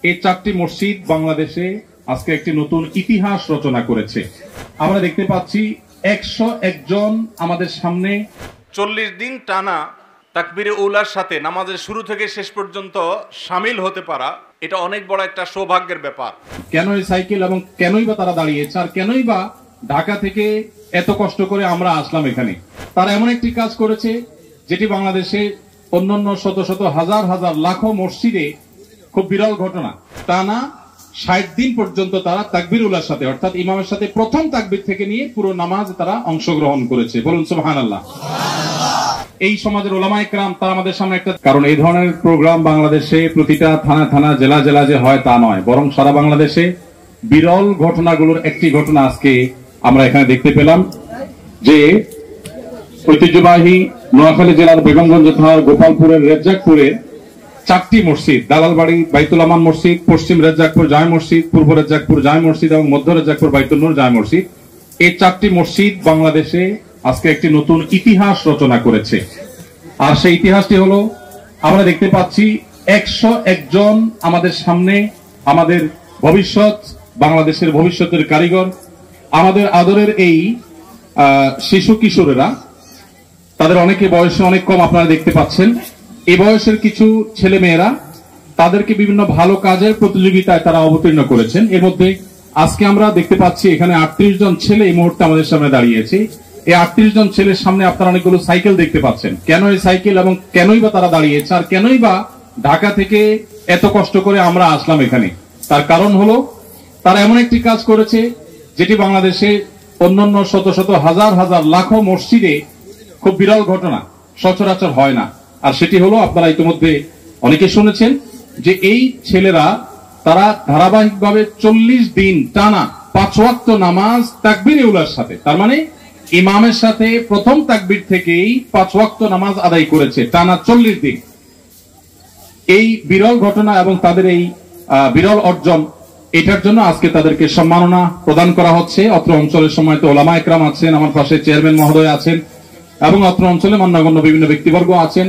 এই চারটি মসজিদ বাংলাদেশে আজকে একটি নতুন ইতিহাস রচনা করেছে। আমরা দেখতে পাচ্ছি 101 জন আমাদের সামনে 40 দিন টানা তাকবীরে উলার সাথে নামাজের শুরু থেকে শেষ পর্যন্ত শামিল হতে পারা, এটা অনেক বড় একটা সৌভাগ্যের ব্যাপার। কেন এই সাইকেল এবং কেনই বা তারা দাঁড়িয়েছে, আর কেনই বা ঢাকা থেকে এত কষ্ট করে আমরা আসলাম এখানে। তারা এমন একটি কাজ করেছে যেটি বাংলাদেশে অন্যান্য শত শত হাজার হাজার লাখো মসজিদে খুব বিরল ঘটনা। টানা 60 দিন পর্যন্ত তারা তাকবীর উলার সাথে, অর্থাৎ ইমামের সাথে প্রথম তাকবীর থেকে নিয়ে পুরো নামাজ তারা অংশগ্রহণ করেছে। বলুন সুবহানাল্লাহ। এই সমাজের ওলামায়ে কেরাম তারা আমাদের সামনে একটা, কারণ এই ধরনের প্রোগ্রাম বাংলাদেশে প্রতিটা থানা থানা জেলা জেলা যে হয় তা নয়, বরং সারা বাংলাদেশে বিরল ঘটনাগুলোর একটি ঘটনা আজকে আমরা এখানে দেখতে পেলাম যে ঐতিহ্যবাহী নোয়াখালী জেলার বেগমগঞ্জ থানার গোপালপুরের রেজ্জাকপুরের 4টি মসজিদ, দালালবাড়ি বাইতুল আমান মসজিদ, পশ্চিম রেজ্জাকপুর জামে মসজিদ, পূর্ব রেজ্জাকপুর জামে মসজিদ এবং মধ্য রেজ্জাকপুর বাইতুল নূর জামে মসজিদ, এই 4টি মসজিদ বাংলাদেশে আজকে একটি নতুন ইতিহাস রচনা করেছে। আর সেই ইতিহাসটি হলো, আমরা দেখতে পাচ্ছি 101 জন আমাদের সামনে, আমাদের ভবিষ্যৎ, বাংলাদেশের ভবিষ্যতের কারিগর, আমাদের আদরের এই শিশু কিশোরেরা, তাদের অনেকে বয়সে অনেক কম আপনারা দেখতে পাচ্ছেন। এই বয়সের কিছু ছেলে মেয়েরা তাদেরকে বিভিন্ন ভালো কাজের প্রতিযোগিতায় তারা অবতীর্ণ করেছেন। এর মধ্যে আজকে আমরা দেখতে পাচ্ছি এখানে 38 জন ছেলে এই মুহূর্তে আমাদের সামনে দাঁড়িয়েছে। এই 38 জন ছেলের সামনে আপনারা অনেকগুলো সাইকেল দেখতে পাচ্ছেন। কেন এই সাইকেল এবং কেনই বা তারা দাঁড়িয়েছে, আর কেনই বা ঢাকা থেকে এত কষ্ট করে আমরা আসলাম এখানে, তার কারণ হলো তারা এমন একটি কাজ করেছে যেটি বাংলাদেশে অন্যান্য শত শত হাজার হাজার লাখো মসজিদে খুব বিরল ঘটনা, সচরাচর হয় না। আর সেটি হলো, আপনারা ইতিমধ্যে অনেকে শুনেছেন যে এই ছেলেরা তারা ধারাবাহিকভাবে 40 দিন টানা 5 ওয়াক্ত নামাজ তাকবীরে উলার সাথে, তার মানে ইমামের সাথে প্রথম তাকবীর থেকেই 5 ওয়াক্ত নামাজ আদায় করেছে টানা 40 দিন। এই বিরল ঘটনা এবং তাদের এই বিরল অর্জন, এটার জন্য আজকে তাদেরকে সম্মাননা প্রদান করা হচ্ছে। অত্র অঞ্চলের সম্মানিত ওলামায়ে কেরাম আছেন, আমার পাশে চেয়ারম্যান মহোদয় আছেন এবং অত্র অঞ্চলে মান্যগণ্য বিভিন্ন ব্যক্তিবর্গ আছেন।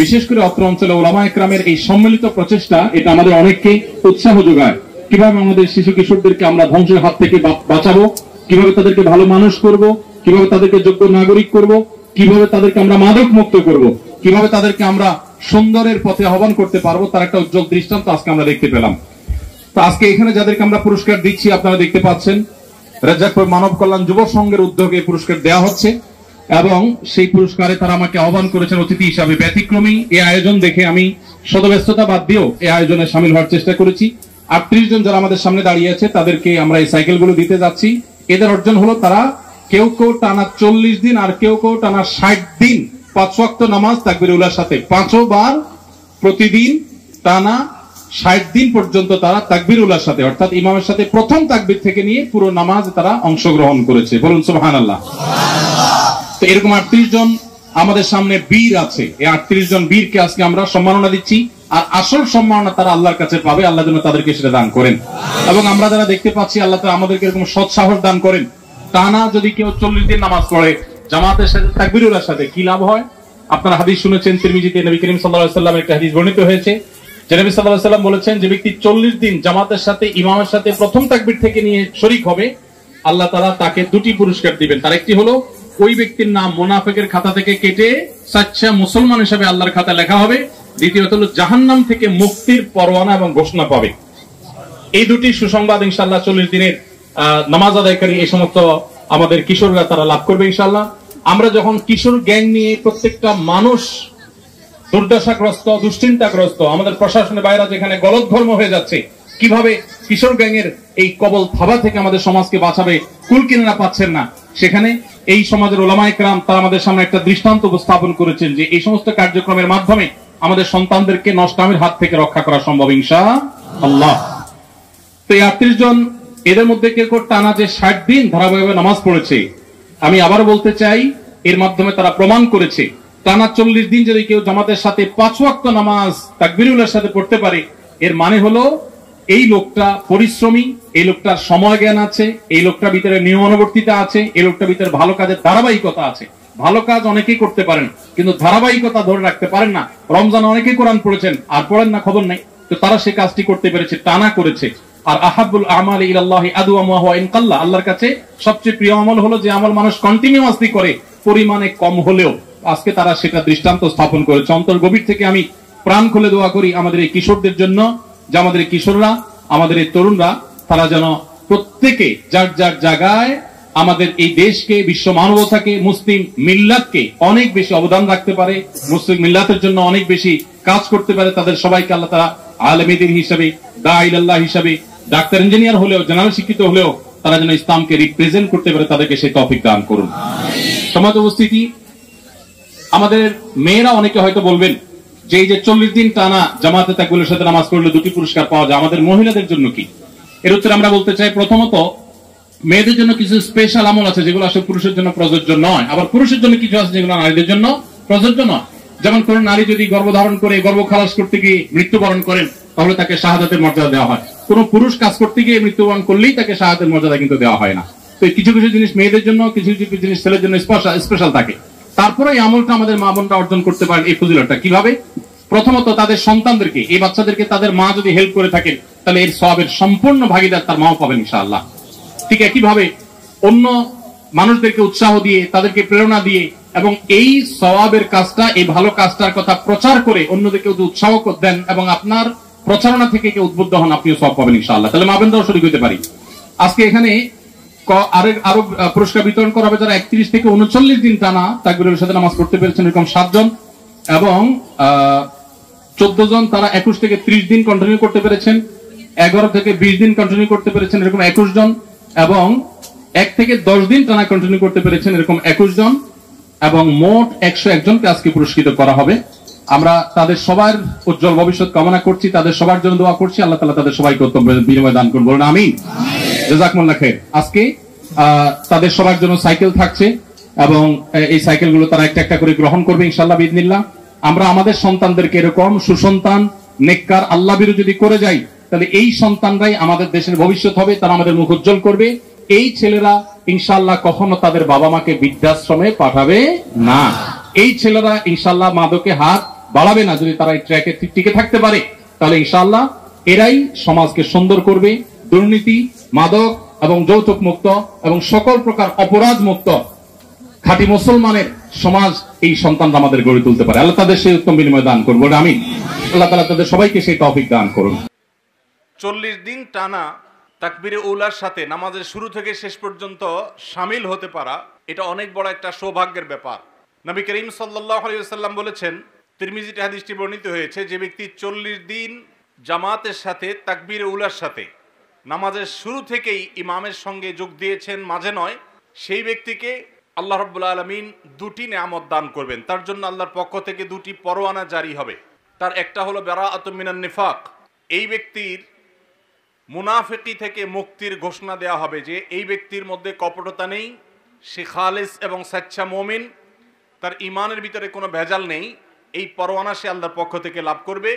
বিশেষ করে অত্র অঞ্চলে ওলামায়ে কেরামের এই সম্মিলিত প্রচেষ্টা, এটা আমাদের অনেককে উৎসাহ যোগায়। কিভাবে আমাদের শিশু কিশোরদেরকে আমরা ধ্বংসের হাত থেকে বাঁচাবো, কিভাবে তাদেরকে ভালো মানুষ করব, কিভাবে তাদেরকে যোগ্য নাগরিক করব, কিভাবে তাদেরকে আমরা মাদক মুক্ত করব, কিভাবে তাদেরকে আমরা সুন্দরের পথে আহ্বান করতে পারবো, তার একটা উজ্জ্বল দৃষ্টান্ত আজকে আমরা দেখতে পেলাম। তো আজকে এখানে যাদেরকে আমরা পুরস্কার দিচ্ছি, আপনারা দেখতে পাচ্ছেন রেজ্জাকপুর মানব কল্যাণ যুব সংঘের উদ্যোগে পুরস্কার দেওয়া হচ্ছে এবং সেই পুরস্কারে তারা আমাকে আহ্বান করেছেন অতিথি হিসাবে। ব্যতিক্রমী এই আয়োজন দেখে আমি শতব্যস্ততা বাদ দিয়েও এই আয়োজনে সামিল হওয়ার চেষ্টা করেছি। 38 জন যারা আমাদের সামনে দাঁড়িয়ে আছে তাদেরকে আমরা এই সাইকেলগুলো দিতে যাচ্ছি। এদের অর্জন হলো, তারা কেউ কেউ টানা 40 দিন আর কেউ কেউ টানা 60 দিন 5 ওয়াক্ত নামাজ তাকবীর উলার সাথে 5 বার প্রতিদিন টানা 60 দিন পর্যন্ত তারা তাকবীর উলার সাথে, অর্থাৎ ইমামের সাথে প্রথম তাকবীর থেকে নিয়ে পুরো নামাজ তারা অংশগ্রহণ করেছে। বলুন সুবহানাল্লাহ। তো এরকম 38 জন আমাদের সামনে বীর আছে। এই 38 জন বীরকে আজকে আমরা সম্মাননা দিচ্ছি, আর আসল সম্মাননা তারা আল্লাহর কাছে পাবে। আল্লাহ যেন তাদেরকে সেটা দান করেন। এবং আমরা যারা দেখতে পাচ্ছি, আল্লাহ তাআলা আমাদেরকে এরকম সৎ সাহস দান করেন। টানা যদি কেউ 40 দিন নামাজ পড়ে জামাতের সাথে তাকবীর উলার সাথে, কি লাভ হয়? আপনারা হাদিস শুনেছেন, তিরমিজিতে নবী করিম সাল্লাল্লাহু আলাইহি ওয়াসাল্লামের একটা হাদিস বর্ণিত হয়েছে যে নবী সাল্লাল্লাহু আলাইহি ওয়াসাল্লাম বলেছেন, যে ব্যক্তি 40 দিন জামাতের সাথে ইমামের সাথে প্রথম তাকবীর থেকে নিয়ে শরীক হবে, আল্লাহ তাআলা তাকে 2টি পুরস্কার দিবেন। তার একটি হলো, ওই ব্যক্তির নাম মুনাফিকের খাতা থেকে কেটে সাচ্চা মুসলমান হিসেবে আল্লাহর খাতায় লেখা হবে। দ্বিতীয়ত হলো, জাহান্নাম থেকে মুক্তির পরোয়ানা এবং ঘোষণা পাবে। এই 2টি সুসংবাদ ইনশাআল্লাহ 40 দিনের নামাজ আদায়কারী এই সমস্ত আমাদের কিশোররা তারা লাভ করবে ইনশাআল্লাহ। আমরা যখন কিশোর গ্যাং নিয়ে প্রত্যেকটা মানুষ দুর্দশাগ্রস্ত, দুশ্চিন্তাগ্রস্ত, আমাদের প্রশাসনের বাইরে যেখানে গলদঘর্ম হয়ে যাচ্ছে, কিভাবে কিশোর গ্যাংয়ের এই কবল থাবা থেকে আমাদের সমাজকে বাঁচাবে, কুল কিনারা পাচ্ছেন না, সেখানে এই সমাজের ওলামায়ে কেরাম তারা আমাদের সামনে একটা দৃষ্টান্ত উপস্থাপন করেছেন যে এই সমস্ত কার্যক্রমের মাধ্যমে আমাদের সন্তানদেরকে নষ্টামির হাত থেকে রক্ষা করা সম্ভব ইনশাআল্লাহ। তো এই 38 জন, এদের মধ্যে কেউ কেউ টানা যে 60 দিন ধারাবাহিকভাবে নামাজ পড়েছে, আমি আবার বলতে চাই, এর মাধ্যমে তারা প্রমাণ করেছে টানা 40 দিন যদি কেউ জামাতের সাথে 5 ওয়াক্ত নামাজ তাকবীর উলার সাথে পড়তে পারে, এর মানে হলো এই লোকটা পরিশ্রমী, এই লোকটার সময় জ্ঞান আছে, এই লোকটার ভিতরে নিয়মানুবর্তিতা আছে, এই লোকটার ভিতরে ভালো কাজের ধারাবাহিকতা আছে। ভালো কাজ অনেকেই করতে পারেন, কিন্তু ধারাবাহিকতা ধরে রাখতে পারেন না। রমজান অনেকেই কোরআন পড়েছেন আর পড়েন না, খবর নাই। তো তারা সেই কাজটি করতে পেরেছে, টানা করেছে। আর আহাবুল আমাল ইলাল্লাহি আদওয়ামুহু ওয়া ইন কাল্লা, আল্লাহর কাছে সবচেয়ে প্রিয় আমল হলো যে আমল মানুষ কন্টিনিউয়াসলি করে, পরিমাণে কম হলেও। আজকে তারা সেটা দৃষ্টান্ত স্থাপন করেছে। অন্তর গভীর থেকে আমি প্রাণ খুলে দোয়া করি আমাদের এই কিশোরদের জন্য, যে আমাদের এই কিশোররা, আমাদের এই তরুণরা, তারা যেন প্রত্যেকে যার যার জায়গায় আমাদের এই দেশকে, বিশ্ব মানবতাকে, মুসলিম মিল্লাতকে অনেক বেশি অবদান রাখতে পারে, মুসলিম মিল্লাতের জন্য অনেক বেশি কাজ করতে পারে। তাদের সবাইকে আল্লাহ তাআলা আলেমে দ্বীন হিসাবে, দাঈ ইলাল্লাহ হিসাবে, ডাক্তার ইঞ্জিনিয়ার হলেও, জেনারেল শিক্ষিত হলেও তারা যেন ইসলামকে রিপ্রেজেন্ট করতে পারে, তাদেরকে সেই তৌফিক দান করুন। সমাজ উপস্থিতি, আমাদের মেয়েরা অনেকে হয়তো বলবেন যে এই যে 40 দিন টানা জামাতে তাকবীরের সাথে নামাজ পড়লে 2টি পুরস্কার পাওয়া যায়, আমাদের মহিলাদের জন্য কি? এর উত্তরে আমরা বলতে চাই, প্রথমত মেয়েদের জন্য কিছু স্পেশাল আমল আছে যেগুলো আসলে পুরুষের জন্য প্রযোজ্য নয়, আবার পুরুষের জন্য কিছু আছে যেগুলো নারীদের জন্য প্রযোজ্য নয়। যেমন কোন নারী যদি গর্ভধারণ করে, গর্ভ খালাস করতে গিয়ে মৃত্যুবরণ করেন, তাহলে তাকে শাহাদাতের মর্যাদা দেওয়া হয়। কোন পুরুষ কাজ করতে গিয়ে মৃত্যুবরণ করলেই তাকে শাহাদাতের মর্যাদা কিন্তু দেওয়া হয় না। তো কিছু কিছু জিনিস মেয়েদের জন্য, কিছু কিছু জিনিস ছেলের জন্য স্পেশাল থাকে। তারপরে এই আমলটা আমাদের মা বোনরা অর্জন করতে পারেন। এই ফজিলতটা কিভাবে? প্রথমত তাদের সন্তানদেরকে, এই বাচ্চাদেরকে তাদের মা যদি হেল্প করে থাকেন, তাহলে এর সওয়াবের সম্পূর্ণ ভাগীদার তার মাও পাবেন ইনশাআল্লাহ। ঠিক একইভাবে অন্য মানুষদেরকে উৎসাহ দিয়ে, তাদেরকে প্রেরণা দিয়ে, এবং এই সওয়াবের কাজটা, এই ভালো কাজটার কথা প্রচার করে অন্যদেরকে উৎসাহ দেন এবং আপনার প্রচারণা থেকে কেউ উদ্বুদ্ধ হন, আপনিও সওয়াব পাবেন ইনশাআল্লাহ। তাহলে মা বোনরাও শরীক হতে পারি। আজকে এখানে আরো পুরস্কার বিতরণ করা হবে যারা 31 থেকে 39 দিন টানা তাকবীরের সাথে নামাজ পড়তে পেরেছেন, এরকম 7 জন, এবং 14 জন তারা 21 থেকে 30 দিন কন্টিনিউ করতে পেরেছেন, 11 থেকে 20 দিন কন্টিনিউ করতে পেরেছেন, এরকম 21 জন, এবং 1 থেকে 10 দিন টানা কন্টিনিউ করতে পেরেছেন, এরকম 21 জন, এবং মোট 101 জনকে আজকে পুরস্কৃত করা হবে। আমরা তাদের সবার উজ্জ্বল ভবিষ্যৎ কামনা করছি, তাদের সবার জন্য দোয়া করছি, আল্লাহ তাআলা তাদের সবাইকে উত্তম বিনিময় দান করুন, বলুন আমিন। জাযাকুমুল্লাহ খাইর। আজকে তাদের সবার জন্য সাইকেল থাকছে, এবং এই সাইকেলগুলো তারা একটা একটা করে গ্রহণ করবে ইনশাআল্লাহ বিইذনিল্লাহ। আমরা আমাদের সন্তানদেরকে এরকম সুসন্তান, নেককার, আল্লাহভীরু যদি করে যাই, তাহলে এই সন্তানরাই আমাদের দেশের ভবিষ্যৎ হবে, তারা আমাদের মুখ উজ্জ্বল করবে। এই ছেলেরা ইনশাআল্লাহ কখনো তাদের বাবা মাকে বৃদ্ধাশ্রমে পাঠাবে না। এই ছেলেরা ইনশাআল্লাহ মাদকে হাত বাড়াবে না। যদি তারা এই ট্র্যাকে টিকে থাকতে পারে, তাহলে ইনশাআল্লাহ এরাই সমাজকে সুন্দর করবে। দুর্নীতি, মাদক এবং যৌতুক মুক্ত এবং সকল প্রকার অপরাধ মুক্ত খাঁটি মুসলমানের সমাজ এই সন্তানরা আমাদের গড়ে তুলতে পারে। আল্লাহ তাদের সেই উত্তম বিনিময় দান করবো, আমিন। আল্লাহ তাআলা তাদের সবাইকে সেই তৌফিক দান করুন। 40 দিন টানা তাকবীরে উলার সাথে নামাজের শুরু থেকে শেষ পর্যন্ত শামিল হতে পারা, এটা অনেক বড় একটা সৌভাগ্যের ব্যাপার। নবী করিম সাল্লাল্লাহু আলাইহি ওয়াসাল্লাম বলেছেন, তিরমিজিতে হাদিসটি বর্ণিত হয়েছে, যে ব্যক্তি 40 দিন জামাতের সাথে তাকবীরে উলার সাথে নামাজের শুরু থেকেই ইমামের সঙ্গে যোগ দিয়েছেন, মাঝে নয়, সেই ব্যক্তিকে আল্লাহ রাব্বুল আলামিন 2টি নিয়ামত দান করবেন। তার জন্য আল্লাহর পক্ষ থেকে 2টি পরোয়ানা জারি হবে। তার একটা হলো বারাআতুম মিনান নিফাক, এই ব্যক্তির মুনাফিকি থেকে মুক্তির ঘোষণা দেওয়া হবে, যে এই ব্যক্তির মধ্যে কপটতা নেই, সে খালিস এবং সচ্চা মুমিন, তার ইমানের ভিতরে কোনো ভেজাল নেই। এই পরোয়ানা সে আল্লাহর পক্ষ থেকে লাভ করবে।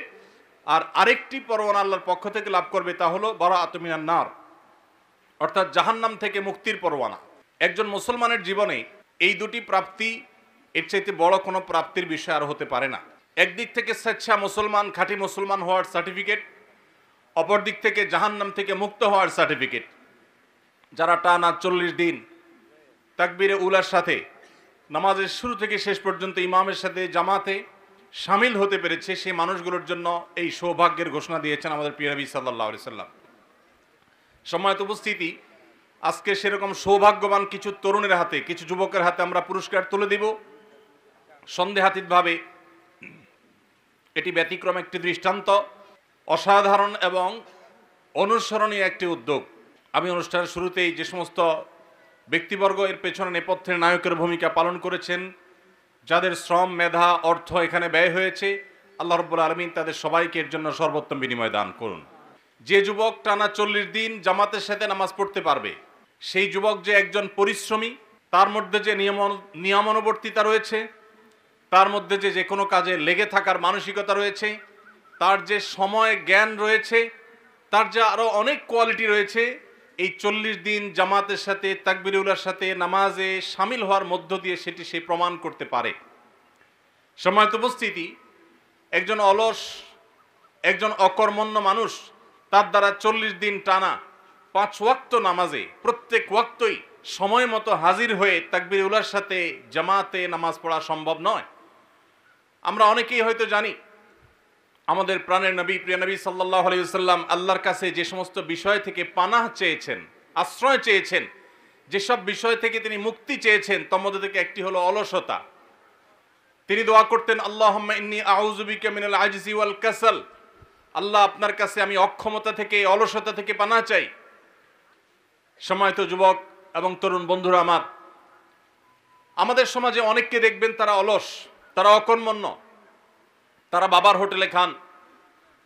আর আরেকটি পরোয়ানা আল্লাহর পক্ষ থেকে লাভ করবে, তা হলো বারাআতুম মিনান নার, অর্থাৎ জাহান্নাম থেকে মুক্তির পরোয়ানা। একজন মুসলমানের জীবনে এই 2টি প্রাপ্তি, এর চাইতে বড় কোনো প্রাপ্তির বিষয় আর হতে পারে না। একদিক থেকে সচ্চা মুসলমান, খাঁটি মুসলমান হওয়ার সার্টিফিকেট, অপর দিক থেকে জাহান্নাম থেকে মুক্ত হওয়ার সার্টিফিকেট। যারা টানা 40 দিন তাকবীরে উলার সাথে নামাজের শুরু থেকে শেষ পর্যন্ত ইমামের সাথে জামাতে শামিল হতে পেরেছে, সেই মানুষগুলোর জন্য এই সৌভাগ্যের ঘোষণা দিয়েছেন আমাদের প্রিয় নবী সাল্লাল্লাহু আলাইহি সাল্লাম। সম্মানিত উপস্থিতি, আজকে সেরকম সৌভাগ্যবান কিছু তরুণের হাতে, কিছু যুবকের হাতে আমরা পুরস্কার তুলে দিব সন্দেহাতীতভাবে। এটি ব্যতিক্রম একটি দৃষ্টান্ত, অসাধারণ এবং অনুসরণীয় একটি উদ্যোগ। আমি অনুষ্ঠানের শুরুতেই যে সমস্ত ব্যক্তিবর্গ এর পেছনে নেপথ্যের নায়কের ভূমিকা পালন করেছেন, যাদের শ্রম, মেধা, অর্থ এখানে ব্যয় হয়েছে, আল্লাহ রাব্বুল আলামিন তাদের সবাইকে এর জন্য সর্বোত্তম বিনিময় দান করুন। যে যুবক টানা 40 দিন জামাতের সাথে নামাজ পড়তে পারবে, সেই যুবক যে একজন পরিশ্রমী, তার মধ্যে যে নিয়মানুবর্তিতা রয়েছে, তার মধ্যে যে কোনো কাজে লেগে থাকার মানসিকতা রয়েছে, তার যে সময় জ্ঞান রয়েছে, তার যে আরো অনেক কোয়ালিটি রয়েছে, এই 40 দিন জামাতের সাথে তাকবীরে উলার সাথে নামাজে শামিল হওয়ার মধ্য দিয়ে সেটি সে প্রমাণ করতে পারে। সম্মানিত উপস্থিতি, একজন অলস একজন অকর্মণ্য মানুষ তার দ্বারা 40 দিন টানা 5 ওয়াক্ত নামাজে প্রত্যেক ওয়াক্তই সময় মতো হাজির হয়ে তাকবীর উলার সাথে জামাতে নামাজ পড়া সম্ভব নয়। আমরা অনেকেই হয়তো জানি আমাদের প্রাণের নবী, প্রিয় নবী সাল্লাল্লাহু আলাইহি ওয়াসাল্লাম আল্লাহর কাছে যে সমস্ত বিষয় থেকে পানাহ চেয়েছেন, আশ্রয় চেয়েছেন, যেসব বিষয় থেকে তিনি মুক্তি চেয়েছেন, তার মধ্যে থেকে একটি হলো অলসতা। তিনি দোয়া করতেন, আল্লাহুম্মা ইন্নী আউযু বিকা মিনাল আজজি ওয়াল কাসাল, আল্লাহ আপনার কাছে আমি অক্ষমতা থেকে, অলসতা থেকে পানাহ চাই। সম্মানিত যুবক এবং তরুণ বন্ধুরা আমার, আমাদের সমাজে অনেককে দেখবেন তারা অলস, তারা অকর্মণ্য, তারা বাবার হোটেলে খান,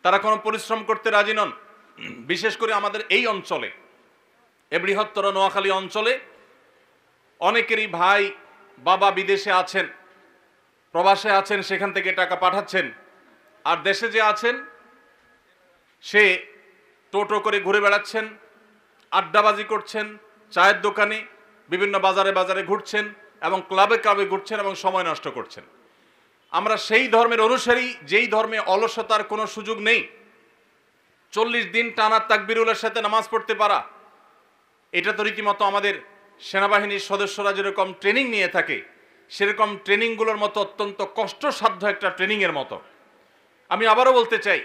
তারা কোনো পরিশ্রম করতে রাজি নন। বিশেষ করে আমাদের এই অঞ্চলে, এ বৃহত্তর নোয়াখালী অঞ্চলে অনেকেরই ভাই বাবা বিদেশে আছেন, প্রবাসে আছেন, সেখান থেকে টাকা পাঠাচ্ছেন, আর দেশে যে আছেন সে টোটো করে ঘুরে বেড়াচ্ছেন, আড্ডাবাজি করছেন, চায়ের দোকানে, বিভিন্ন বাজারে বাজারে ঘুরছেন এবং ক্লাবে ক্লাবে ঘুরছেন এবং সময় নষ্ট করছেন। আমরা সেই ধর্মের অনুসারী যেই ধর্মে অলসতার কোনো সুযোগ নেই। 40 দিন টানা তাকবীরুলের সাথে নামাজ পড়তে পারা, এটা তো রীতিমতো আমাদের সেনাবাহিনীর সদস্যরা যেরকম ট্রেনিং নিয়ে থাকে সেরকম ট্রেনিংগুলোর মতো অত্যন্ত কষ্টসাধ্য একটা ট্রেনিংয়ের মতো। আমি আবারও বলতে চাই,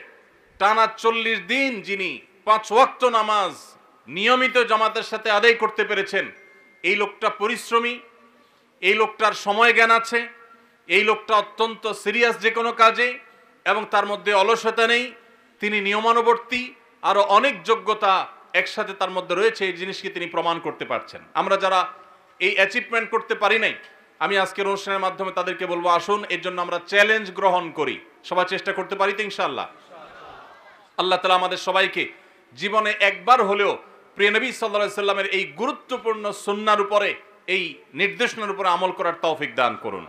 টানা 40 দিন যিনি 5 ওয়াক্ত নামাজ নিয়মিত জামাতের সাথে আদায় করতে পেরেছেন, এই লোকটা পরিশ্রমী, এই লোকটার সময় জ্ঞান আছে, এই লোকটা অত্যন্ত সিরিয়াস যে কোনো কাজে, এবং তার মধ্যে অলসতা নেই, তিনি নিয়মানুবর্তী, আরো অনেক যোগ্যতা একসাথে তার মধ্যে রয়েছে, এই জিনিসকে তিনি প্রমাণ করতে পারছেন। আমরা যারা এই অ্যাচিভমেন্ট করতে পারি নাই, আমি আজকের অনুষ্ঠানের মাধ্যমে তাদেরকে বলবো, আসুন এর জন্য আমরা চ্যালেঞ্জ গ্রহণ করি। সবাই চেষ্টা করতে পারি তো ইনশাআল্লাহ? আল্লাহ তাআলা আমাদের সবাইকে জীবনে একবার হলেও প্রিয় নবী সাল্লাল্লাহু আলাইহি সাল্লামের এই গুরুত্বপূর্ণ সুন্নাহর উপরে, এই নির্দেশনার উপরে আমল করার তৌফিক দান করুন।